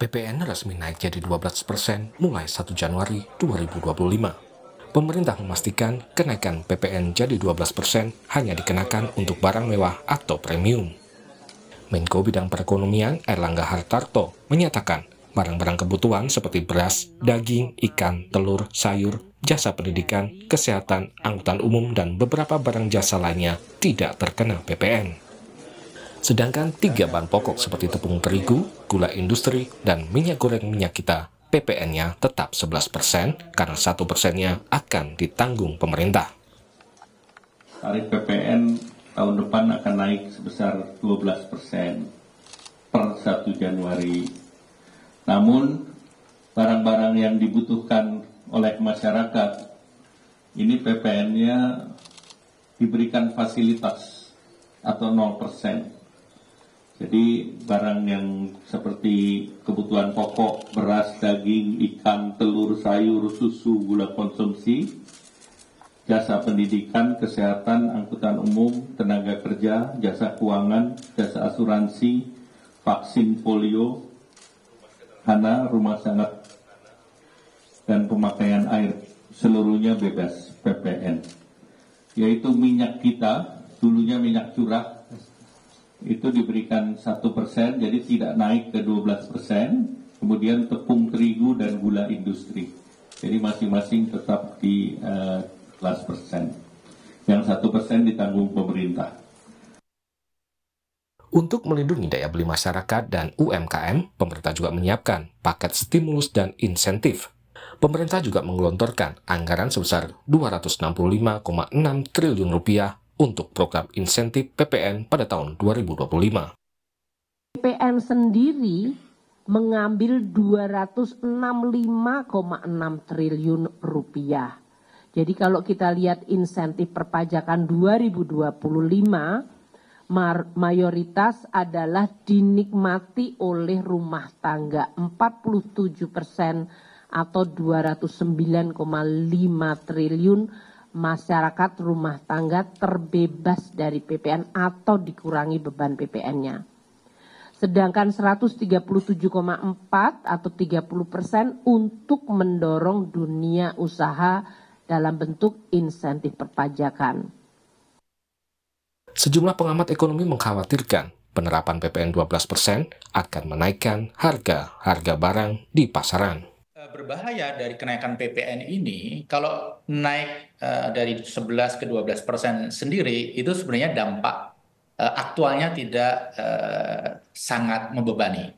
PPN resmi naik jadi 12% mulai 1 Januari 2025. Pemerintah memastikan kenaikan PPN jadi 12% hanya dikenakan untuk barang mewah atau premium. Menko Bidang Perekonomian Airlangga Hartarto menyatakan barang-barang kebutuhan seperti beras, daging, ikan, telur, sayur, jasa pendidikan, kesehatan, angkutan umum, dan beberapa barang jasa lainnya tidak terkena PPN. Sedangkan 3 bahan pokok seperti tepung terigu, gula industri, dan minyak goreng minyak kita, PPN-nya tetap 11% karena 1%-nya akan ditanggung pemerintah. Tarif PPN tahun depan akan naik sebesar 12% per 1 Januari. Namun, barang-barang yang dibutuhkan oleh masyarakat, ini PPN-nya diberikan fasilitas atau 0%. Jadi barang yang seperti kebutuhan pokok, beras, daging, ikan, telur, sayur, susu, gula konsumsi, jasa pendidikan, kesehatan, angkutan umum, tenaga kerja, jasa keuangan, jasa asuransi, vaksin polio, hana, rumah sangat, dan pemakaian air, seluruhnya bebas PPN. Yaitu minyak kita, dulunya minyak curah, itu diberikan 1%, jadi tidak naik ke 12%, kemudian tepung terigu dan gula industri. Jadi masing-masing tetap di 11%. Yang 1% ditanggung pemerintah. Untuk melindungi daya beli masyarakat dan UMKM, pemerintah juga menyiapkan paket stimulus dan insentif. Pemerintah juga menggelontorkan anggaran sebesar Rp265,6 triliun untuk program insentif PPN pada tahun 2025. PPN sendiri mengambil Rp265,6 triliun. Jadi kalau kita lihat insentif perpajakan 2025, mayoritas adalah dinikmati oleh rumah tangga 47% atau 209,5 triliun. Masyarakat rumah tangga terbebas dari PPN atau dikurangi beban PPN-nya. Sedangkan 137,4 atau 30% untuk mendorong dunia usaha dalam bentuk insentif perpajakan. Sejumlah pengamat ekonomi mengkhawatirkan penerapan PPN 12% akan menaikkan harga barang di pasaran. Berbahaya dari kenaikan PPN ini, kalau naik dari 11 ke 12% sendiri, itu sebenarnya dampak aktualnya tidak sangat membebani.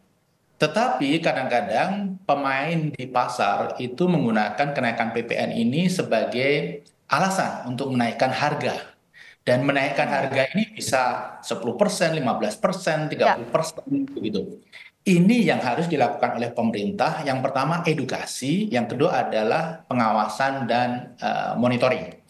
Tetapi kadang-kadang pemain di pasar itu menggunakan kenaikan PPN ini sebagai alasan untuk menaikkan harga. Dan menaikkan harga ini bisa 10%, 15%, 30%, begitu. Ini yang harus dilakukan oleh pemerintah. Yang pertama edukasi, yang kedua adalah pengawasan dan monitoring.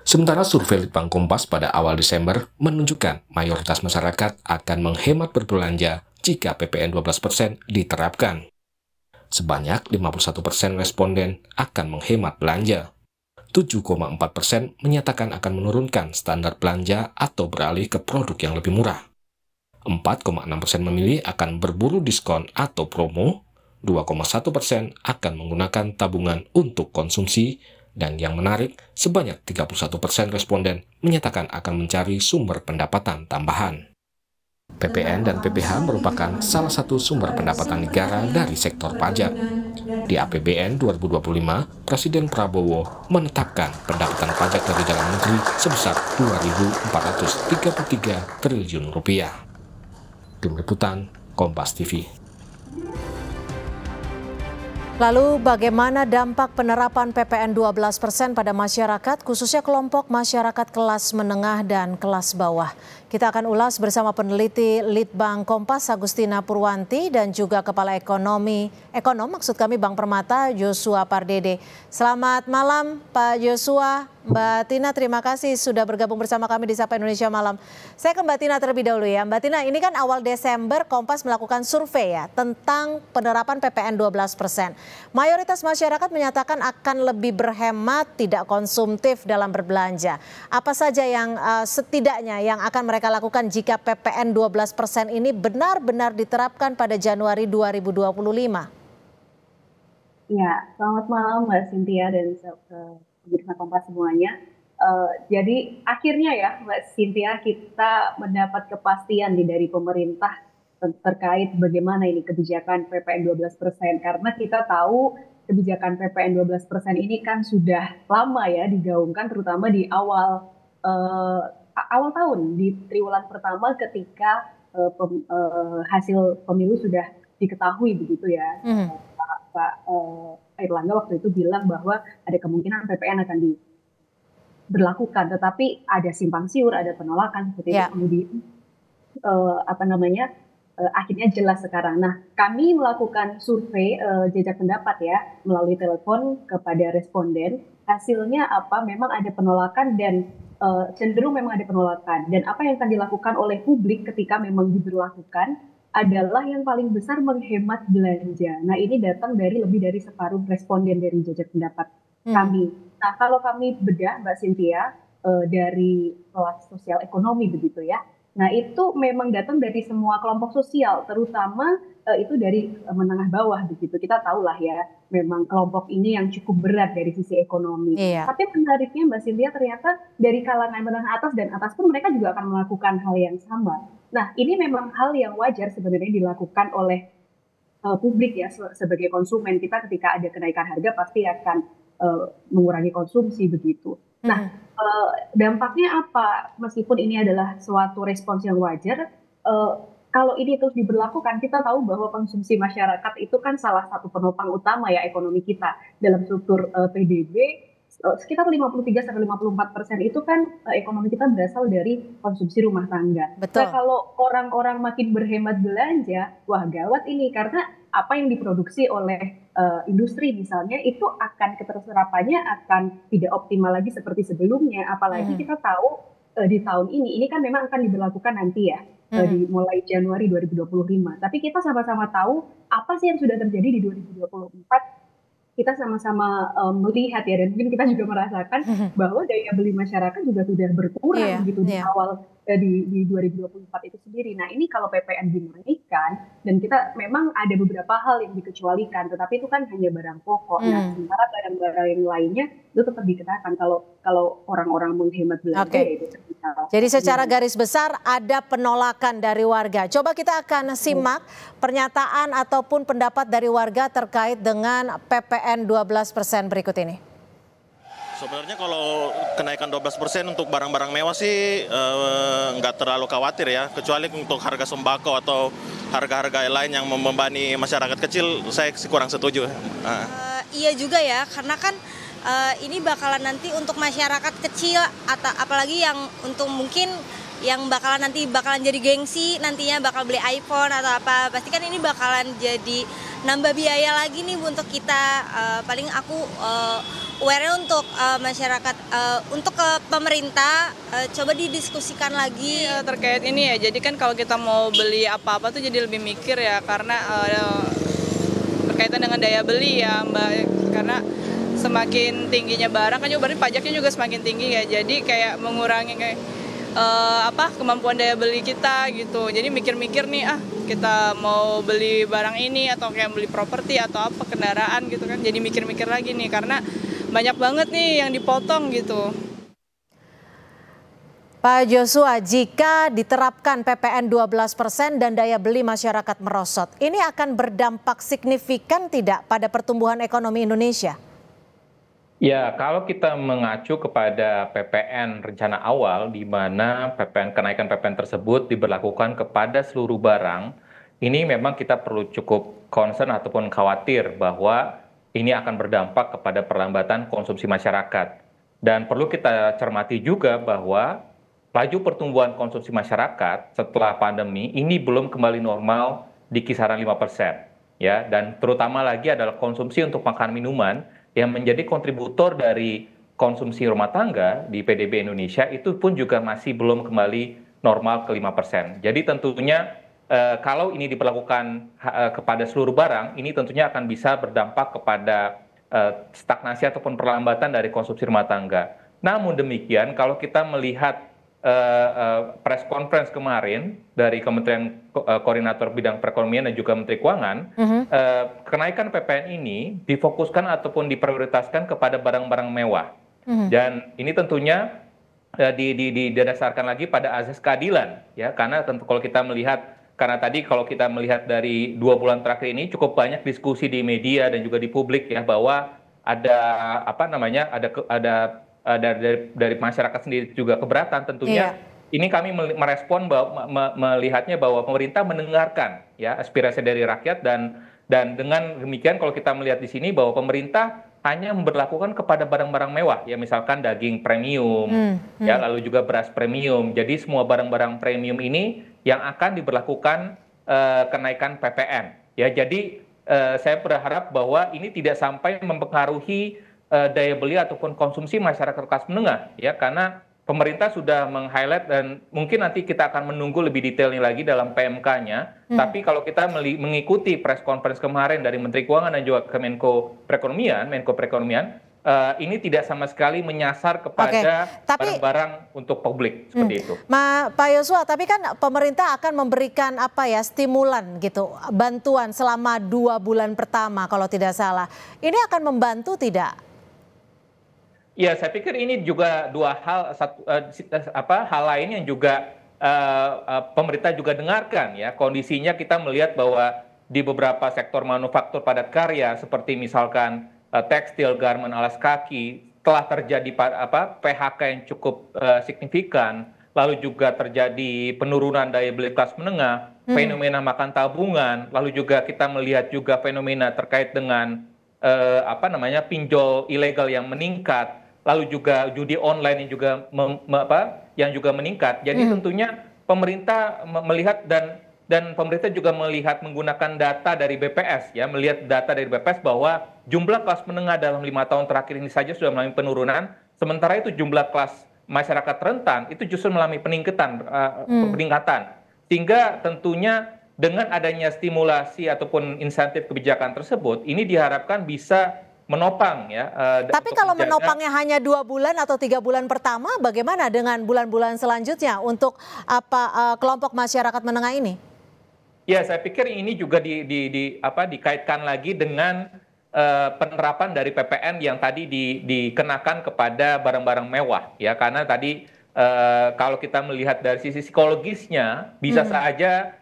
Sementara survei Litbang Kompas pada awal Desember menunjukkan mayoritas masyarakat akan menghemat berbelanja jika PPN 12% diterapkan. Sebanyak 51% responden akan menghemat belanja. 7,4% menyatakan akan menurunkan standar belanja atau beralih ke produk yang lebih murah. 4,6% memilih akan berburu diskon atau promo, 2,1% akan menggunakan tabungan untuk konsumsi, dan yang menarik, sebanyak 31% responden menyatakan akan mencari sumber pendapatan tambahan. PPN dan PPH merupakan salah satu sumber pendapatan negara dari sektor pajak. Di APBN 2025, Presiden Prabowo menetapkan pendapatan pajak dari dalam negeri sebesar Rp2.433 triliun. Tim Liputan, Kompas TV. Lalu bagaimana dampak penerapan PPN 12% pada masyarakat, khususnya kelompok masyarakat kelas menengah dan kelas bawah? Kita akan ulas bersama peneliti Litbang Kompas Agustina Purwanti dan juga Kepala Ekonom Bank Permata Joshua Pardede. Selamat malam Pak Joshua. Mbak Tina, terima kasih sudah bergabung bersama kami di Sapa Indonesia Malam. Saya ke Mbak Tina terlebih dahulu ya. Mbak Tina, ini kan awal Desember Kompas melakukan survei ya tentang penerapan PPN 12%. Mayoritas masyarakat menyatakan akan lebih berhemat, tidak konsumtif dalam berbelanja. Apa saja yang setidaknya yang akan mereka lakukan jika PPN 12% ini benar-benar diterapkan pada Januari 2025? Ya, selamat malam Mbak Cynthia dan pemirsa Kompas semuanya. Jadi akhirnya ya Mbak Cynthia, kita mendapat kepastian dari pemerintah terkait bagaimana ini kebijakan PPN 12%. Karena kita tahu kebijakan PPN 12% ini kan sudah lama ya digaungkan, terutama di awal tahun, di triwulan pertama ketika hasil pemilu sudah diketahui begitu ya. Pak Airlangga waktu itu bilang bahwa ada kemungkinan PPN akan diberlakukan, tetapi ada simpang siur, ada penolakan seperti itu. Kemudian akhirnya jelas sekarang. Nah, kami melakukan survei jejak pendapat ya melalui telepon kepada responden. Hasilnya apa? Memang ada penolakan dan cenderung memang ada penolakan. Dan apa yang akan dilakukan oleh publik ketika memang diberlakukan adalah yang paling besar menghemat belanja. Nah, ini datang dari lebih dari separuh responden dari jejak pendapat kami. Nah, kalau kami bedah, Mbak Cynthia, dari kelas sosial ekonomi begitu ya. Nah, itu memang datang dari semua kelompok sosial, terutama itu dari menengah bawah begitu. Kita tahulah ya, memang kelompok ini yang cukup berat dari sisi ekonomi. Tapi menariknya Mbak Cynthia, ternyata dari kalangan menengah atas dan atas pun mereka juga akan melakukan hal yang sama. Nah, ini memang hal yang wajar sebenarnya dilakukan oleh publik ya, sebagai konsumen. Kita ketika ada kenaikan harga pasti akan mengurangi konsumsi begitu. Nah, dampaknya apa? Meskipun ini adalah suatu respons yang wajar, kalau ini terus diberlakukan, kita tahu bahwa konsumsi masyarakat itu kan salah satu penopang utama ya ekonomi kita. Dalam struktur PDB, sekitar 53-54% itu kan ekonomi kita berasal dari konsumsi rumah tangga. Betul. Nah, kalau orang-orang makin berhemat belanja, wah gawat ini, karena apa yang diproduksi oleh industri misalnya itu akan keterserapannya akan tidak optimal lagi seperti sebelumnya. Apalagi kita tahu di tahun ini kan memang akan diberlakukan nanti ya, mulai Januari 2025. Tapi kita sama-sama tahu apa sih yang sudah terjadi di 2024. Kita sama-sama melihat ya, dan mungkin kita juga merasakan bahwa daya beli masyarakat juga sudah berkurang gitu di awal di 2024 itu sendiri. Nah, ini kalau PPN dinaikkan dan kita memang ada beberapa hal yang dikecualikan, tetapi itu kan hanya barang pokok. Nah, sementara barang-barang yang lainnya itu tetap dikenakan kalau orang-orang menghemat belanja. Itu jadi secara garis besar ada penolakan dari warga. Coba kita akan simak pernyataan ataupun pendapat dari warga terkait dengan PPN 12% berikut ini. Sebenarnya kalau kenaikan 12% untuk barang-barang mewah sih nggak terlalu khawatir ya, kecuali untuk harga sembako atau harga-harga lain yang membebani masyarakat kecil, saya kurang setuju. Iya juga ya, karena kan ini bakalan nanti untuk masyarakat kecil, atau apalagi yang untuk mungkin yang bakalan jadi gengsi, nantinya bakal beli iPhone atau apa, pasti kan ini bakalan jadi nambah biaya lagi nih untuk kita. Paling aku aware untuk masyarakat, untuk ke pemerintah, coba didiskusikan lagi terkait ini ya. Jadi kan kalau kita mau beli apa-apa tuh jadi lebih mikir ya, karena berkaitan dengan daya beli ya Mbak, karena semakin tingginya barang kan juga berarti pajaknya juga semakin tinggi ya, jadi kayak mengurangi kemampuan daya beli kita gitu. Jadi mikir-mikir nih, kita mau beli barang ini atau kayak beli properti atau apa kendaraan gitu kan, jadi mikir-mikir lagi nih karena banyak banget nih yang dipotong gitu. Pak Joshua, jika diterapkan PPN 12% dan daya beli masyarakat merosot, ini akan berdampak signifikan tidak pada pertumbuhan ekonomi Indonesia? Ya, kalau kita mengacu kepada PPN rencana awal, di mana kenaikan PPN tersebut diberlakukan kepada seluruh barang, ini memang kita perlu cukup concern ataupun khawatir bahwa ini akan berdampak kepada perlambatan konsumsi masyarakat. Dan perlu kita cermati juga bahwa laju pertumbuhan konsumsi masyarakat setelah pandemi ini belum kembali normal di kisaran 5%. Ya, dan terutama lagi adalah konsumsi untuk makan minuman yang menjadi kontributor dari konsumsi rumah tangga di PDB Indonesia itu pun juga masih belum kembali normal ke 5%. Jadi tentunya kalau ini diberlakukan kepada seluruh barang, ini tentunya akan bisa berdampak kepada stagnasi ataupun perlambatan dari konsumsi rumah tangga. Namun demikian, kalau kita melihat press conference kemarin dari Kementerian Koordinator Bidang Perekonomian dan juga Menteri Keuangan, kenaikan PPN ini difokuskan ataupun diprioritaskan kepada barang-barang mewah. Dan ini tentunya didasarkan lagi pada azas keadilan, ya, karena tentu kalau kita melihat, karena tadi kalau kita melihat dari 2 bulan terakhir ini cukup banyak diskusi di media dan juga di publik, ya, bahwa ada dari masyarakat sendiri juga keberatan tentunya. Ini kami merespon bahwa melihatnya bahwa pemerintah mendengarkan, ya, aspirasi dari rakyat, dan dengan demikian kalau kita melihat di sini bahwa pemerintah hanya memberlakukan kepada barang-barang mewah, ya, misalkan daging premium, ya, lalu juga beras premium. Jadi semua barang-barang premium ini yang akan diberlakukan kenaikan PPN. Ya, jadi saya berharap bahwa ini tidak sampai mempengaruhi daya beli ataupun konsumsi masyarakat kelas menengah, ya, karena pemerintah sudah meng-highlight, dan mungkin nanti kita akan menunggu lebih detailnya lagi dalam PMK-nya. Tapi kalau kita mengikuti press conference kemarin dari Menteri Keuangan dan juga Menko Perekonomian, ini tidak sama sekali menyasar kepada barang-barang untuk publik seperti itu. Pak Yosua, tapi kan pemerintah akan memberikan stimulan gitu, bantuan selama 2 bulan pertama kalau tidak salah. Ini akan membantu tidak? Ya, saya pikir ini juga dua hal, hal lain yang juga pemerintah juga dengarkan, ya. Kondisinya kita melihat bahwa di beberapa sektor manufaktur padat karya seperti misalkan tekstil, garmen, alas kaki telah terjadi PHK yang cukup signifikan, lalu juga terjadi penurunan daya beli kelas menengah, fenomena makan tabungan, lalu juga kita melihat juga fenomena terkait dengan pinjol ilegal yang meningkat, lalu juga judi online yang juga meningkat. Jadi tentunya pemerintah melihat dan pemerintah juga melihat menggunakan data dari BPS, ya, melihat data dari BPS bahwa jumlah kelas menengah dalam 5 tahun terakhir ini saja sudah mengalami penurunan, sementara itu jumlah kelas masyarakat rentan itu justru mengalami peningkatan. Sehingga tentunya dengan adanya stimulasi ataupun insentif kebijakan tersebut, ini diharapkan bisa menopang, ya. Tapi kalau menopangnya hanya 2 bulan atau 3 bulan pertama, bagaimana dengan bulan-bulan selanjutnya untuk kelompok masyarakat menengah ini? Ya, saya pikir ini juga dikaitkan lagi dengan penerapan dari PPN yang tadi dikenakan kepada barang-barang mewah, ya, karena tadi kalau kita melihat dari sisi psikologisnya bisa saja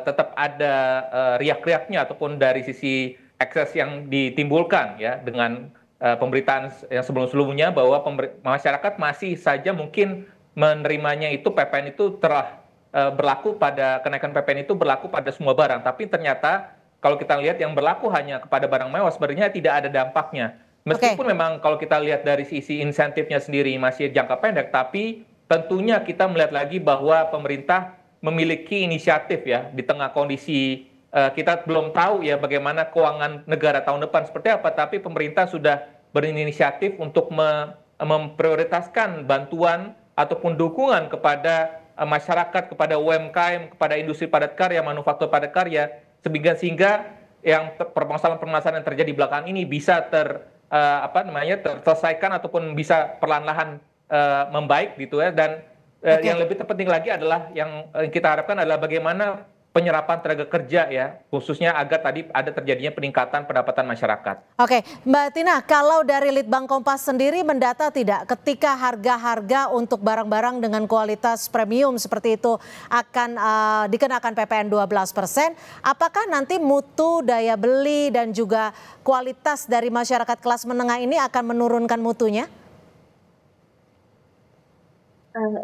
tetap ada riak-riaknya ataupun dari sisi ekses yang ditimbulkan, ya, dengan pemberitaan yang sebelum-sebelumnya bahwa masyarakat masih saja mungkin menerimanya itu PPN itu telah berlaku pada kenaikan PPN itu berlaku pada semua barang, tapi ternyata kalau kita lihat yang berlaku hanya kepada barang mewah sebenarnya tidak ada dampaknya. Meskipun memang kalau kita lihat dari sisi insentifnya sendiri masih jangka pendek, tapi tentunya kita melihat lagi bahwa pemerintah memiliki inisiatif, ya, di tengah kondisi kita belum tahu, ya, bagaimana keuangan negara tahun depan seperti apa, tapi pemerintah sudah berinisiatif untuk memprioritaskan bantuan ataupun dukungan kepada masyarakat, kepada UMKM, kepada industri padat karya, manufaktur padat karya, sehingga yang permasalahan-permasalahan yang terjadi belakangan ini bisa terselesaikan ataupun bisa perlahan-lahan membaik gitu, ya. Dan yang lebih terpenting lagi adalah yang kita harapkan adalah bagaimana penyerapan tenaga kerja, ya, khususnya agar tadi ada terjadinya peningkatan pendapatan masyarakat. Oke, Mbak Tina, kalau dari Litbang Kompas sendiri mendata tidak ketika harga-harga untuk barang-barang dengan kualitas premium seperti itu akan dikenakan PPN 12%, apakah nanti mutu, daya beli, dan juga kualitas dari masyarakat kelas menengah ini akan menurunkan mutunya?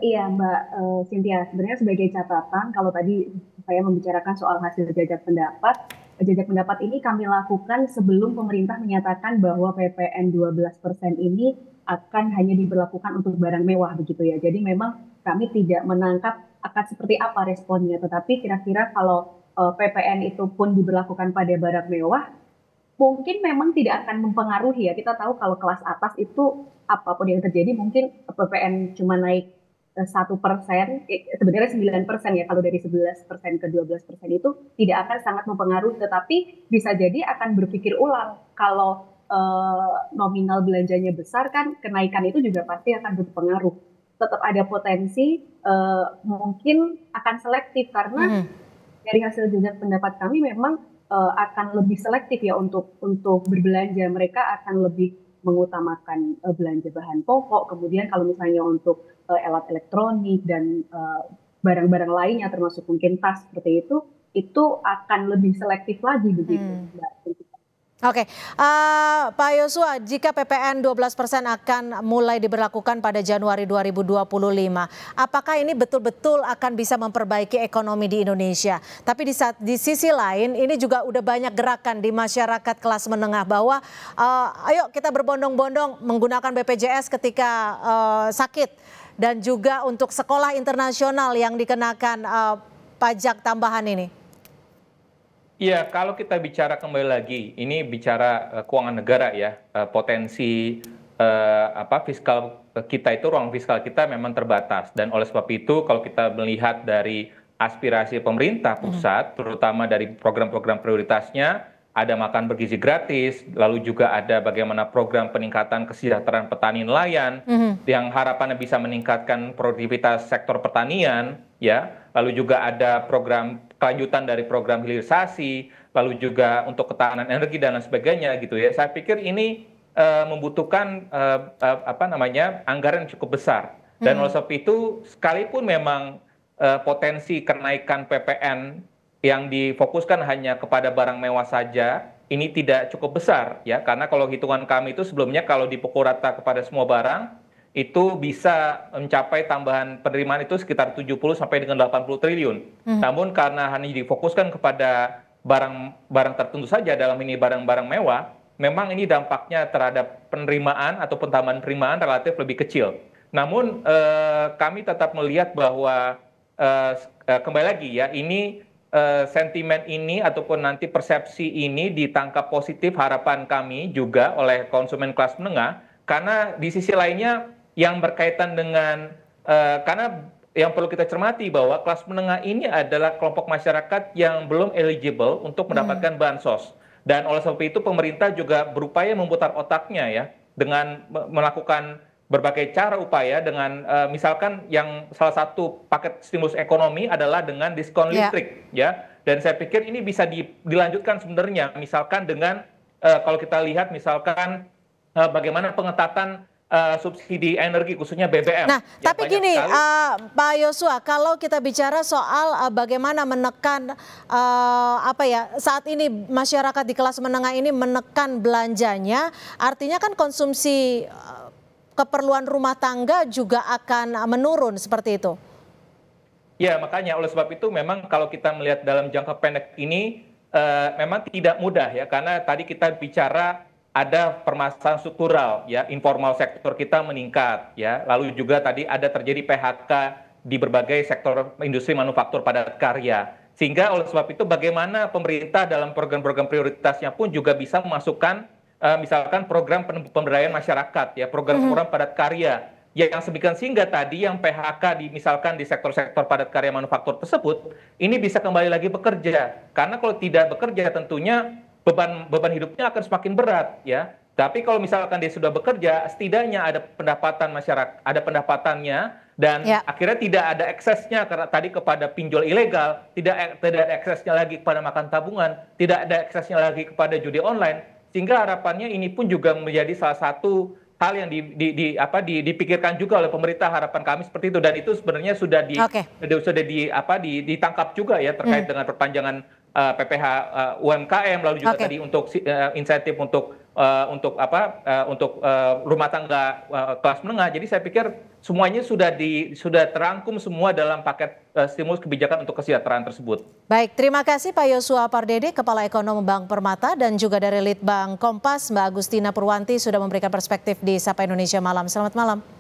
Iya, Mbak Cynthia, sebenarnya sebagai catatan, kalau tadi saya membicarakan soal hasil jajak pendapat ini kami lakukan sebelum pemerintah menyatakan bahwa PPN 12% ini akan hanya diberlakukan untuk barang mewah, begitu, ya. Jadi memang kami tidak menangkap akan seperti apa responnya, tetapi kira-kira kalau PPN itu pun diberlakukan pada barang mewah, mungkin memang tidak akan mempengaruhi ya. Kita tahu kalau kelas atas itu apapun yang terjadi mungkin PPN cuma naik 1%, sebenarnya 9% ya, kalau dari 11% ke 12% itu tidak akan sangat mempengaruhi, tetapi bisa jadi akan berpikir ulang kalau nominal belanjanya besar kan kenaikan itu juga pasti akan berpengaruh. Tetap ada potensi mungkin akan selektif karena dari hasil jejak pendapat kami memang akan lebih selektif ya untuk berbelanja. Mereka akan lebih mengutamakan belanja bahan pokok, kemudian kalau misalnya untuk alat elektronik dan barang-barang lainnya termasuk mungkin tas seperti itu akan lebih selektif lagi begitu, Mbak. Oke, Pak Yosua, jika PPN 12% akan mulai diberlakukan pada Januari 2025, apakah ini betul-betul akan bisa memperbaiki ekonomi di Indonesia? Tapi di sisi lain, ini juga udah banyak gerakan di masyarakat kelas menengah bahwa ayo kita berbondong-bondong menggunakan BPJS ketika sakit, dan juga untuk sekolah internasional yang dikenakan pajak tambahan ini. Iya, kalau kita bicara kembali lagi, ini bicara keuangan negara ya, potensi fiskal kita itu, ruang fiskal kita memang terbatas, dan oleh sebab itu kalau kita melihat dari aspirasi pemerintah pusat, terutama dari program-program prioritasnya, ada makan bergizi gratis, lalu juga ada bagaimana program peningkatan kesejahteraan petani nelayan, yang harapannya bisa meningkatkan produktivitas sektor pertanian, ya, lalu juga ada program kelanjutan dari program hilirisasi, lalu juga untuk ketahanan energi dan lain sebagainya gitu ya. Saya pikir ini membutuhkan anggaran yang cukup besar, dan oleh sebab itu sekalipun memang potensi kenaikan PPN yang difokuskan hanya kepada barang mewah saja ini tidak cukup besar ya, karena kalau hitungan kami itu sebelumnya kalau dipukul rata kepada semua barang itu bisa mencapai tambahan penerimaan itu sekitar 70 sampai dengan 80 triliun. Namun karena hanya difokuskan kepada barang tertentu saja, dalam ini barang-barang mewah, memang ini dampaknya terhadap penerimaan atau tambahan penerimaan relatif lebih kecil. Namun kami tetap melihat bahwa kembali lagi ya, ini sentimen ini ataupun nanti persepsi ini ditangkap positif harapan kami juga oleh konsumen kelas menengah, karena di sisi lainnya yang berkaitan dengan karena yang perlu kita cermati bahwa kelas menengah ini adalah kelompok masyarakat yang belum eligible untuk mendapatkan bansos, dan oleh sebab itu pemerintah juga berupaya memutar otaknya ya dengan melakukan berbagai cara upaya dengan misalkan yang salah satu paket stimulus ekonomi adalah dengan diskon listrik ya, dan saya pikir ini bisa dilanjutkan sebenarnya misalkan dengan kalau kita lihat misalkan bagaimana pengetatan subsidi energi khususnya BBM. Nah, ya, tapi gini Pak Yosua, kalau kita bicara soal bagaimana menekan saat ini masyarakat di kelas menengah ini menekan belanjanya, artinya kan konsumsi keperluan rumah tangga juga akan menurun seperti itu. Ya, makanya oleh sebab itu memang kalau kita melihat dalam jangka pendek ini memang tidak mudah ya, karena tadi kita bicara ada permasalahan struktural ya, informal sektor kita meningkat ya, lalu juga tadi ada terjadi PHK di berbagai sektor industri manufaktur padat karya, sehingga oleh sebab itu bagaimana pemerintah dalam program-program prioritasnya pun juga bisa memasukkan misalkan program pemberdayaan masyarakat ya, program-program padat karya yang sedemikian sehingga tadi yang PHK misalkan di sektor-sektor padat karya manufaktur tersebut ini bisa kembali lagi bekerja, karena kalau tidak bekerja tentunya beban hidupnya akan semakin berat ya. Tapi kalau misalkan dia sudah bekerja, setidaknya ada pendapatan masyarakat, ada pendapatannya, dan akhirnya tidak ada eksesnya karena tadi kepada pinjol ilegal, tidak ada eksesnya lagi kepada makan tabungan, tidak ada eksesnya lagi kepada judi online, sehingga harapannya ini pun juga menjadi salah satu hal yang dipikirkan juga oleh pemerintah, harapan kami seperti itu, dan itu sebenarnya sudah ditangkap juga ya terkait dengan perpanjangan PPh UMKM, lalu juga tadi untuk insentif untuk rumah tangga kelas menengah. Jadi saya pikir semuanya sudah terangkum semua dalam paket stimulus kebijakan untuk kesejahteraan tersebut. Baik, terima kasih Pak Yosua Pardede, Kepala Ekonom Bank Permata, dan juga dari Litbang Kompas Mbak Agustina Purwanti sudah memberikan perspektif di Sapa Indonesia Malam. Selamat malam.